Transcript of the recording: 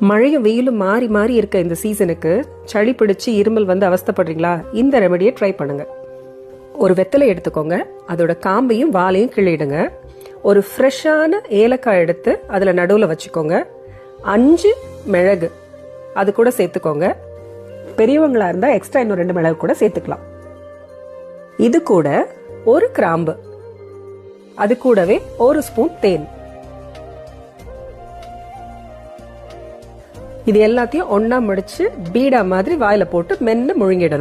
மழையும் வெயிலும் மாறி மாறி இருக்க இந்த சீசனுக்கு சளி பிடிச்சு இருமல் வந்து அவஸ்தைப்படுறீங்களா? இந்த ரெமடியை ட்ரை பண்ணுங்க. ஒரு வெத்தலை எடுத்துக்கோங்க, அதோட காம்பையும் வாலையும் கிள்ளிடுங்க. ஒரு ஃப்ரெஷ்ஷான ஏலக்காய் எடுத்து அதில் நடுவில் வச்சுக்கோங்க. 5 மிளகு அது கூட சேர்த்துக்கோங்க. பெரியவங்களா இருந்தால் எக்ஸ்ட்ரா இன்னும் 2 மிளகு கூட சேர்த்துக்கலாம். இது கூட ஒரு கிராம்பு, அது கூடவே 1 ஸ்பூன் தேன். இது எல்லாத்தையும் ஒன்னா முடிச்சு பீடா மாதிரி வாயில போட்டு மென்னு முழுங்கிடணும்.